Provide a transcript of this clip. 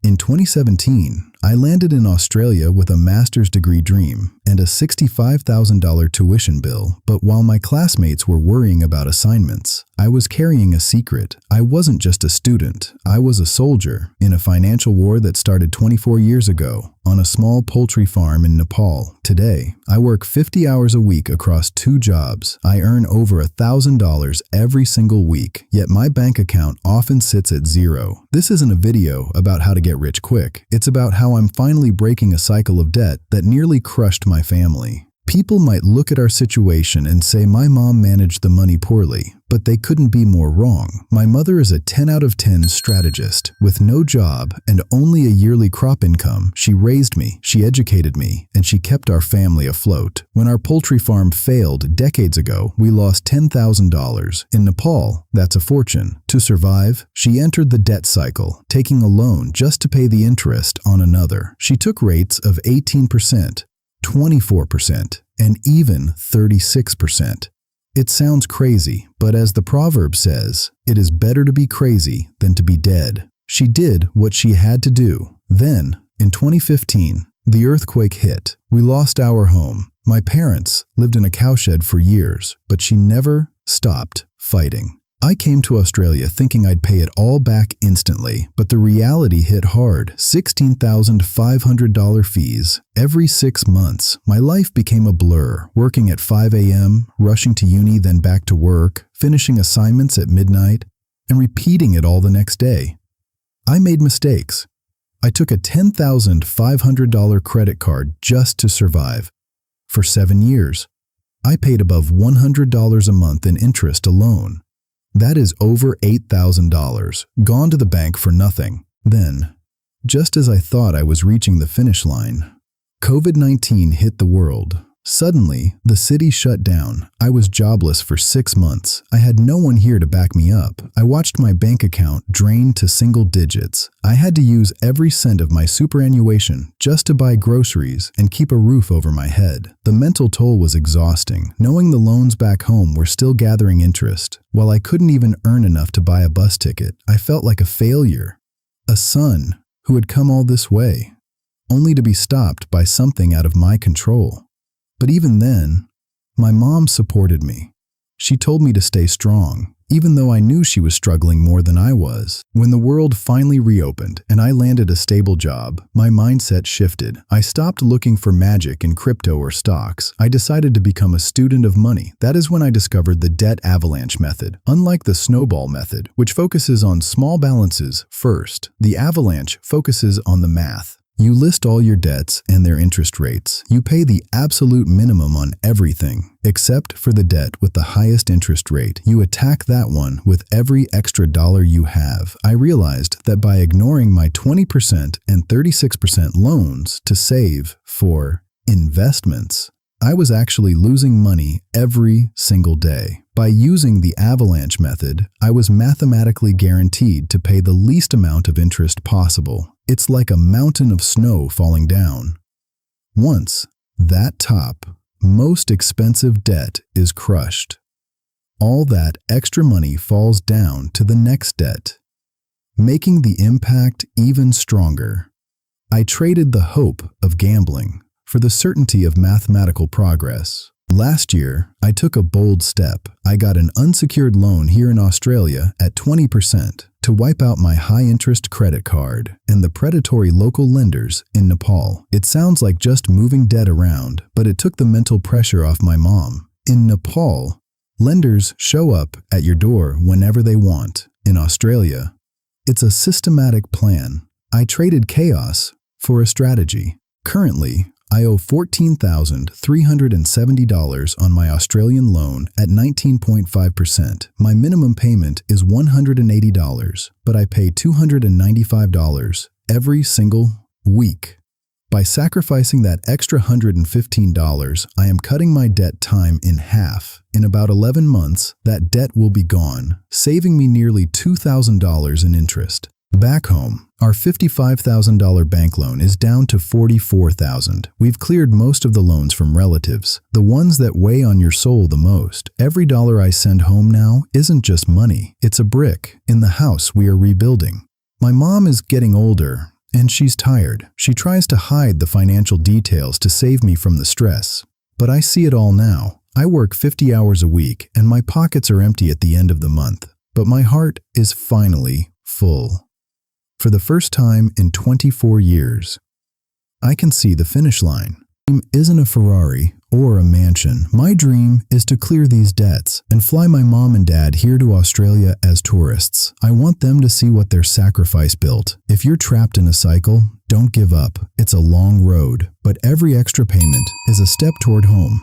In 2017, I landed in Australia with a master's degree dream and a $65,000 tuition bill, but while my classmates were worrying about assignments, I was carrying a secret. I wasn't just a student, I was a soldier in a financial war that started 24 years ago on a small poultry farm in Nepal. Today, I work 50 hours a week across 2 jobs. I earn over $1,000 every single week, yet my bank account often sits at zero. This isn't a video about how to get rich quick. It's about how I'm finally breaking a cycle of debt that nearly crushed my family. People might look at our situation and say my mom managed the money poorly, but they couldn't be more wrong. My mother is a 10 out of 10 strategist with no job and only a yearly crop income. She raised me, she educated me, and she kept our family afloat. When our poultry farm failed decades ago, we lost $10,000. In Nepal, that's a fortune. To survive, she entered the debt cycle, taking a loan just to pay the interest on another. She took rates of 18%. 24%, and even 36%. It sounds crazy, but as the proverb says, it is better to be crazy than to be dead. She did what she had to do. Then, in 2015, the earthquake hit. We lost our home. My parents lived in a cowshed for years, but she never stopped fighting. I came to Australia thinking I'd pay it all back instantly, but the reality hit hard. $16,500 fees every 6 months. My life became a blur, working at 5 a.m., rushing to uni, then back to work, finishing assignments at midnight, and repeating it all the next day. I made mistakes. I took a $10,500 credit card just to survive. For 7 years, I paid above $100 a month in interest alone. That is over $8,000, gone to the bank for nothing. Then, just as I thought I was reaching the finish line, COVID-19 hit the world. Suddenly, the city shut down. I was jobless for 6 months. I had no one here to back me up. I watched my bank account drain to single digits. I had to use every cent of my superannuation just to buy groceries and keep a roof over my head. The mental toll was exhausting, knowing the loans back home were still gathering interest. While I couldn't even earn enough to buy a bus ticket, I felt like a failure. A son who had come all this way, only to be stopped by something out of my control. But even then, my mom supported me. She told me to stay strong, even though I knew she was struggling more than I was. When the world finally reopened and I landed a stable job, my mindset shifted. I stopped looking for magic in crypto or stocks. I decided to become a student of money. That is when I discovered the debt avalanche method. Unlike the snowball method, which focuses on small balances first, the avalanche focuses on the math. You list all your debts and their interest rates. You pay the absolute minimum on everything, except for the debt with the highest interest rate. You attack that one with every extra dollar you have. I realized that by ignoring my 20% and 36% loans to save for investments, I was actually losing money every single day. By using the avalanche method, I was mathematically guaranteed to pay the least amount of interest possible. It's like a mountain of snow falling down. Once that top, most expensive debt is crushed, all that extra money falls down to the next debt, making the impact even stronger. I traded the hope of gambling for the certainty of mathematical progress. Last year, I took a bold step. I got an unsecured loan here in Australia at 20% to wipe out my high-interest credit card and the predatory local lenders in Nepal. It sounds like just moving debt around, but it took the mental pressure off my mom. In Nepal, lenders show up at your door whenever they want. In Australia, it's a systematic plan. I traded chaos for a strategy. Currently, I owe $14,370 on my Australian loan at 19.5%. My minimum payment is $180, but I pay $295 every single week. By sacrificing that extra $115, I am cutting my debt time in half. In about 11 months, that debt will be gone, saving me nearly $2,000 in interest. Back home, our $55,000 bank loan is down to $44,000. We've cleared most of the loans from relatives, the ones that weigh on your soul the most. Every dollar I send home now isn't just money, it's a brick in the house we are rebuilding. My mom is getting older, And she's tired. She tries to hide the financial details to save me from the stress. But I see it all now. I work 50 hours a week and my pockets are empty at the end of the month. But my heart is finally full. For the first time in 24 years, I can see the finish line. My dream isn't a Ferrari or a mansion. My dream is to clear these debts and fly my mom and dad here to Australia as tourists. I want them to see what their sacrifice built. If you're trapped in a cycle, don't give up. It's a long road, but every extra payment is a step toward home.